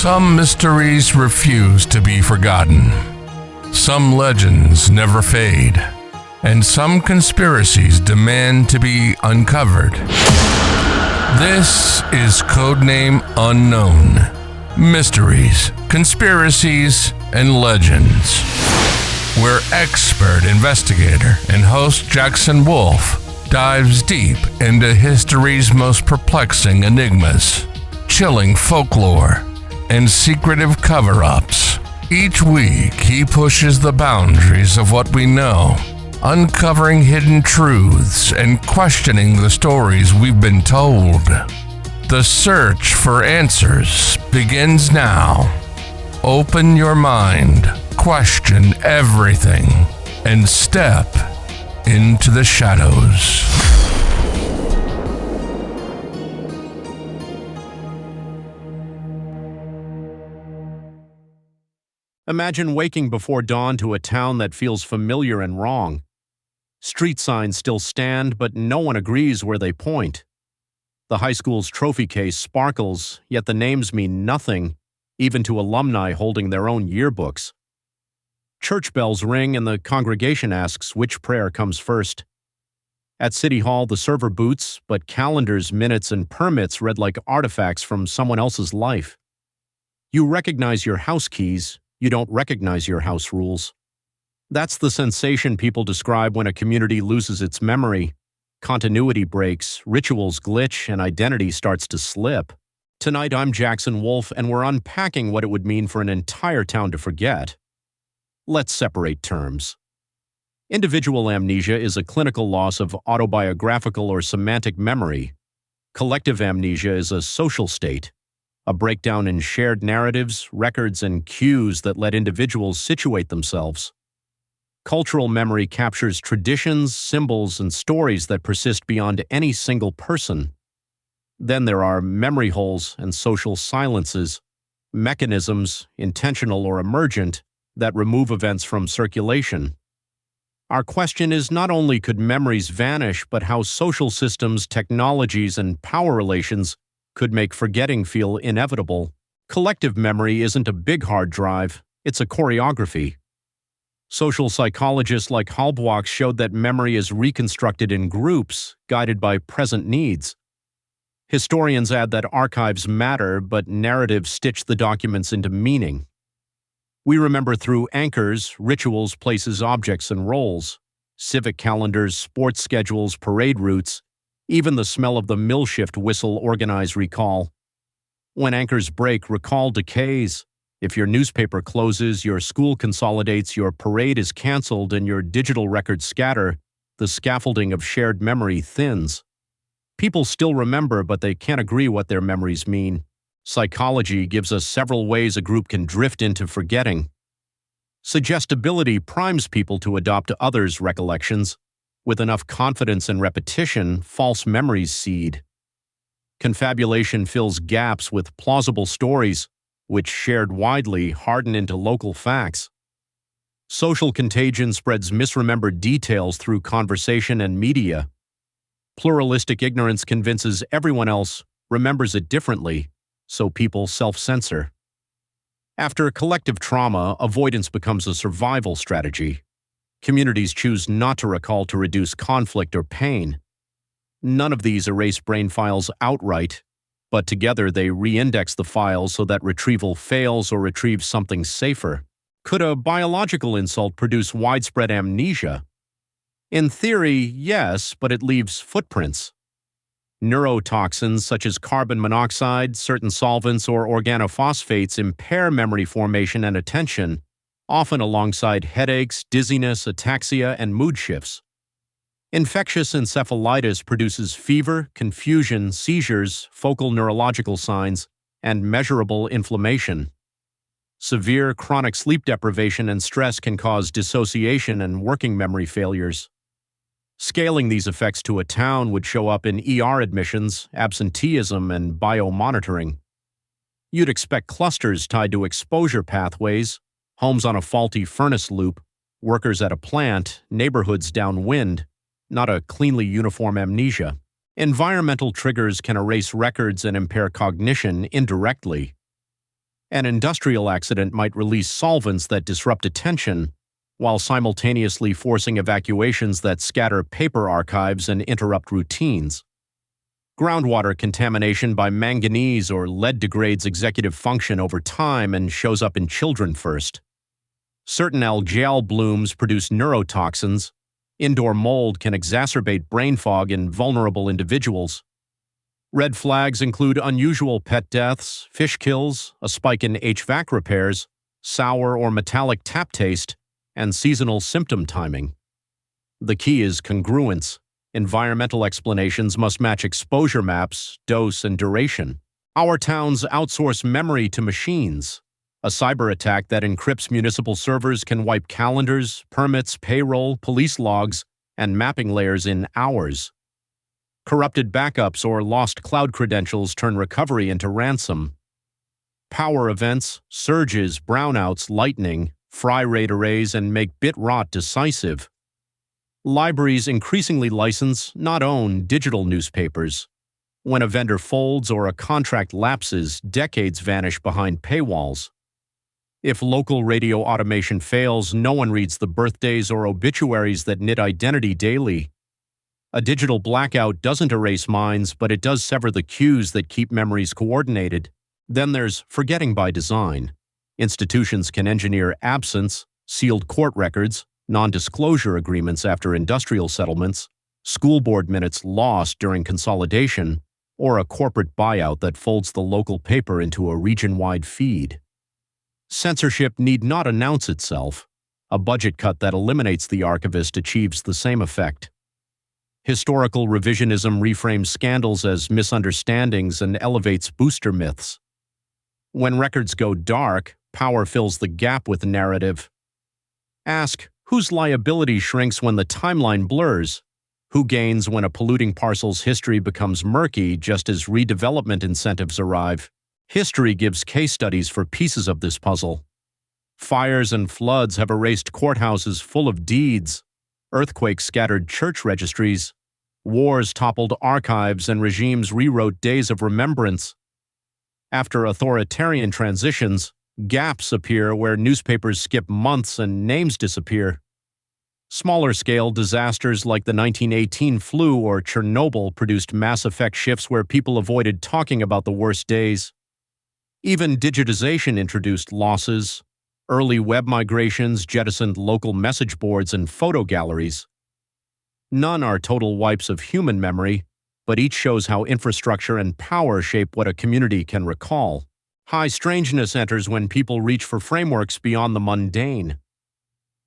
Some mysteries refuse to be forgotten. Some legends never fade. And some conspiracies demand to be uncovered. This is Codename Unknown. Mysteries, conspiracies, and legends. Where expert investigator and host Jackson Wolf dives deep into history's most perplexing enigmas, chilling folklore, and secretive cover-ups. Each week, he pushes the boundaries of what we know, uncovering hidden truths and questioning the stories we've been told. The search for answers begins now. Open your mind, question everything, and step into the shadows. Imagine waking before dawn to a town that feels familiar and wrong. Street signs still stand, but no one agrees where they point. The high school's trophy case sparkles, yet the names mean nothing, even to alumni holding their own yearbooks. Church bells ring and the congregation asks which prayer comes first. At City Hall, the server boots, but calendars, minutes, and permits read like artifacts from someone else's life. You recognize your house keys, you don't recognize your house rules. That's the sensation people describe when a community loses its memory. Continuity breaks, rituals glitch, and identity starts to slip. Tonight, I'm Jackson Wolf, and we're unpacking what it would mean for an entire town to forget. Let's separate terms. Individual amnesia is a clinical loss of autobiographical or semantic memory. Collective amnesia is a social state, a breakdown in shared narratives, records, and cues that let individuals situate themselves. Cultural memory captures traditions, symbols, and stories that persist beyond any single person. Then there are memory holes and social silences, mechanisms, intentional or emergent, that remove events from circulation. Our question is not only could memories vanish, but how social systems, technologies, and power relations could make forgetting feel inevitable. Collective memory isn't a big hard drive, it's a choreography. Social psychologists like Halbwachs showed that memory is reconstructed in groups, guided by present needs. Historians add that archives matter, but narratives stitch the documents into meaning. We remember through anchors, rituals, places, objects, and roles. Civic calendars, sports schedules, parade routes, even the smell of the mill shift whistle organize recall. When anchors break, recall decays. If your newspaper closes, your school consolidates, your parade is canceled, and your digital records scatter, the scaffolding of shared memory thins. People still remember, but they can't agree what their memories mean. Psychology gives us several ways a group can drift into forgetting. Suggestibility primes people to adopt others' recollections. With enough confidence and repetition, false memories seed. Confabulation fills gaps with plausible stories, which, shared widely, harden into local facts. Social contagion spreads misremembered details through conversation and media. Pluralistic ignorance convinces everyone else remembers it differently, so people self-censor. After collective trauma, avoidance becomes a survival strategy. Communities choose not to recall to reduce conflict or pain. None of these erase brain files outright, but together they re-index the files so that retrieval fails or retrieves something safer. Could a biological insult produce widespread amnesia? In theory, yes, but it leaves footprints. Neurotoxins such as carbon monoxide, certain solvents, or organophosphates impair memory formation and attention, often alongside headaches, dizziness, ataxia, and mood shifts. Infectious encephalitis produces fever, confusion, seizures, focal neurological signs, and measurable inflammation. Severe chronic sleep deprivation and stress can cause dissociation and working memory failures. Scaling these effects to a town would show up in ER admissions, absenteeism, and biomonitoring. You'd expect clusters tied to exposure pathways, homes on a faulty furnace loop, workers at a plant, neighborhoods downwind, not a cleanly uniform amnesia. Environmental triggers can erase records and impair cognition indirectly. An industrial accident might release solvents that disrupt attention, while simultaneously forcing evacuations that scatter paper archives and interrupt routines. Groundwater contamination by manganese or lead degrades executive function over time and shows up in children first. Certain algal blooms produce neurotoxins. Indoor mold can exacerbate brain fog in vulnerable individuals. Red flags include unusual pet deaths, fish kills, a spike in HVAC repairs, sour or metallic tap taste, and seasonal symptom timing. The key is congruence. Environmental explanations must match exposure maps, dose, and duration. Our towns outsource memory to machines. A cyber attack that encrypts municipal servers can wipe calendars, permits, payroll, police logs, and mapping layers in hours. Corrupted backups or lost cloud credentials turn recovery into ransom. Power events, surges, brownouts, lightning, fry rate arrays, and make bit rot decisive. Libraries increasingly license, not own, digital newspapers. When a vendor folds or a contract lapses, decades vanish behind paywalls. If local radio automation fails, no one reads the birthdays or obituaries that knit identity daily. A digital blackout doesn't erase minds, but it does sever the cues that keep memories coordinated. Then there's forgetting by design. Institutions can engineer absence, sealed court records, non-disclosure agreements after industrial settlements, school board minutes lost during consolidation, or a corporate buyout that folds the local paper into a region-wide feed. Censorship need not announce itself. A budget cut that eliminates the archivist achieves the same effect. Historical revisionism reframes scandals as misunderstandings and elevates booster myths. When records go dark, power fills the gap with narrative. Ask, whose liability shrinks when the timeline blurs? Who gains when a polluting parcel's history becomes murky just as redevelopment incentives arrive? History gives case studies for pieces of this puzzle. Fires and floods have erased courthouses full of deeds. Earthquakes scattered church registries. Wars toppled archives and regimes rewrote days of remembrance. After authoritarian transitions, gaps appear where newspapers skip months and names disappear. Smaller-scale disasters like the 1918 flu or Chernobyl produced mass effect shifts where people avoided talking about the worst days. Even digitization introduced losses. Early web migrations jettisoned local message boards and photo galleries. None are total wipes of human memory, but each shows how infrastructure and power shape what a community can recall. High strangeness enters when people reach for frameworks beyond the mundane.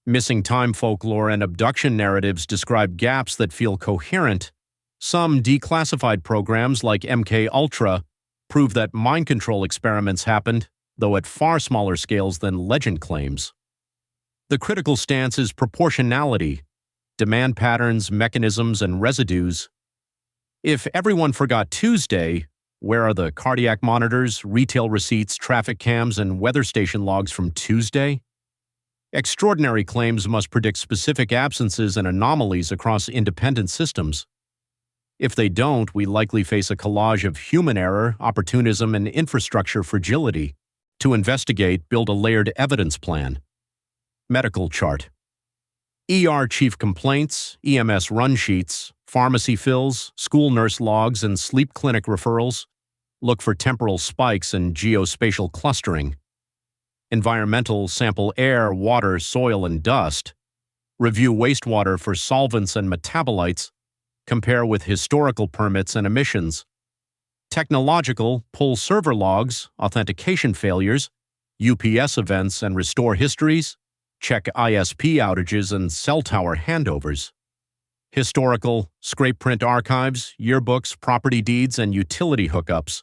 Missing time folklore and abduction narratives describe gaps that feel coherent. Some declassified programs like MK Ultra prove that mind control experiments happened, though at far smaller scales than legend claims. The critical stance is proportionality, demand patterns, mechanisms, and residues. If everyone forgot Tuesday, where are the cardiac monitors, retail receipts, traffic cams, and weather station logs from Tuesday? Extraordinary claims must predict specific absences and anomalies across independent systems. If they don't, we likely face a collage of human error, opportunism, and infrastructure fragility. To investigate, build a layered evidence plan. Medical chart. ER chief complaints, EMS run sheets, pharmacy fills, school nurse logs, and sleep clinic referrals. Look for temporal spikes and geospatial clustering. Environmental, sample air, water, soil, and dust. Review wastewater for solvents and metabolites. Compare with historical permits and emissions. Technological, pull server logs, authentication failures, UPS events and restore histories. Check ISP outages and cell tower handovers. Historical, scrape print archives, yearbooks, property deeds, and utility hookups.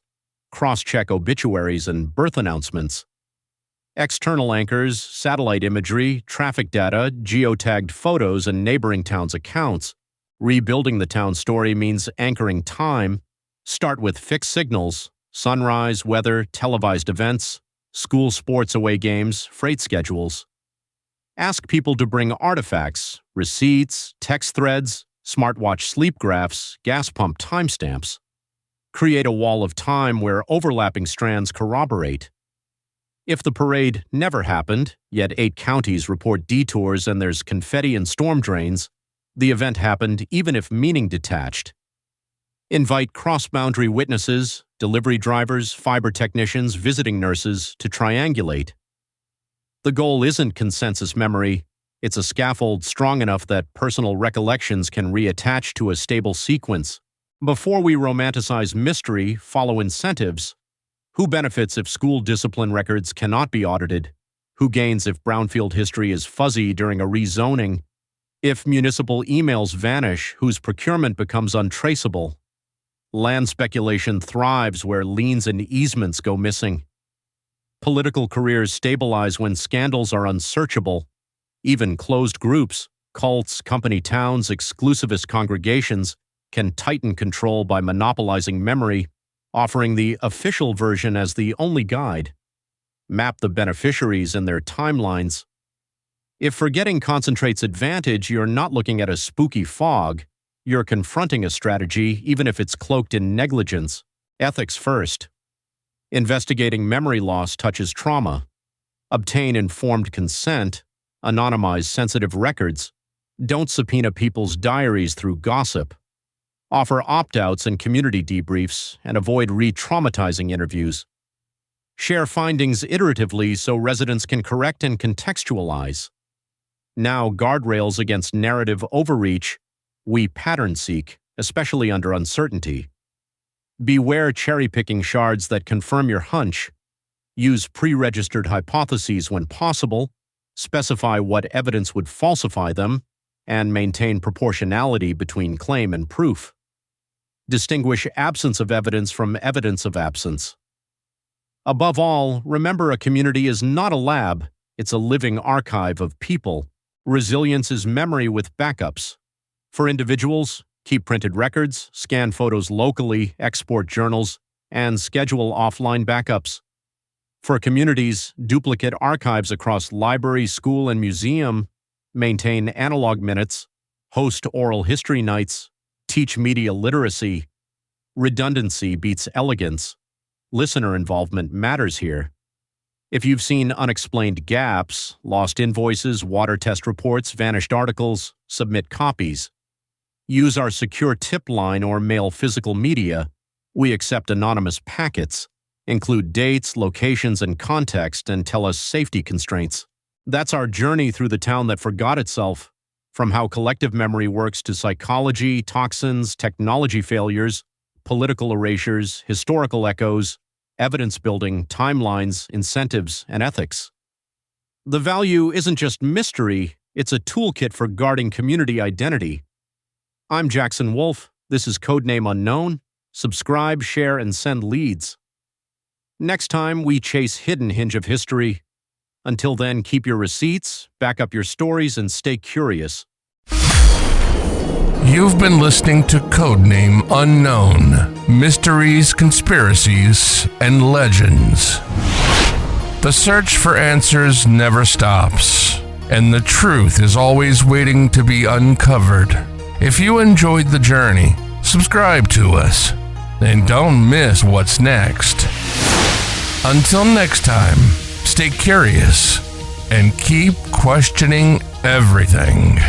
Cross-check obituaries and birth announcements. External anchors, satellite imagery, traffic data, geotagged photos, and neighboring towns' accounts. Rebuilding the town story means anchoring time. Start with fixed signals, sunrise, weather, televised events, school sports away games, freight schedules. Ask people to bring artifacts, receipts, text threads, smartwatch sleep graphs, gas pump timestamps. Create a wall of time where overlapping strands corroborate. If the parade never happened, yet 8 counties report detours and there's confetti and storm drains, the event happened even if meaning detached. Invite cross-boundary witnesses, delivery drivers, fiber technicians, visiting nurses to triangulate. The goal isn't consensus memory, it's a scaffold strong enough that personal recollections can reattach to a stable sequence. Before we romanticize mystery, follow incentives. Who benefits if school discipline records cannot be audited? Who gains if brownfield history is fuzzy during a rezoning? If municipal emails vanish, whose procurement becomes untraceable? Land speculation thrives where liens and easements go missing. Political careers stabilize when scandals are unsearchable. Even closed groups, cults, company towns, exclusivist congregations can tighten control by monopolizing memory, offering the official version as the only guide. Map the beneficiaries and their timelines. If forgetting concentrates advantage, you're not looking at a spooky fog. You're confronting a strategy, even if it's cloaked in negligence. Ethics first. Investigating memory loss touches trauma. Obtain informed consent. Anonymize sensitive records. Don't subpoena people's diaries through gossip. Offer opt-outs and community debriefs, and avoid re-traumatizing interviews. Share findings iteratively so residents can correct and contextualize. Now, guardrails against narrative overreach. We pattern seek, especially under uncertainty. Beware cherry-picking shards that confirm your hunch. Use pre-registered hypotheses when possible. Specify what evidence would falsify them, and maintain proportionality between claim and proof. Distinguish absence of evidence from evidence of absence. Above all, remember a community is not a lab, it's a living archive of people. Resilience is memory with backups. For individuals, keep printed records, scan photos locally, export journals, and schedule offline backups. For communities, duplicate archives across library, school, and museum, maintain analog minutes, host oral history nights, teach media literacy. Redundancy beats elegance. Listener involvement matters here. If you've seen unexplained gaps, lost invoices, water test reports, vanished articles, submit copies. Use our secure tip line or mail physical media. We accept anonymous packets. Include dates, locations, and context, and tell us safety constraints. That's our journey through the town that forgot itself. From how collective memory works to psychology, toxins, technology failures, political erasures, historical echoes, evidence building, timelines, incentives, and ethics. The value isn't just mystery, it's a toolkit for guarding community identity. I'm Jackson Wolf. This is Codename Unknown. Subscribe, share, and send leads. Next time, we chase hidden hinge of history. Until then, keep your receipts, back up your stories, and stay curious. You've been listening to Codename Unknown: Mysteries, Conspiracies, and Legends. The search for answers never stops, and the truth is always waiting to be uncovered. If you enjoyed the journey, subscribe to us, and don't miss what's next. Until next time, stay curious and keep questioning everything.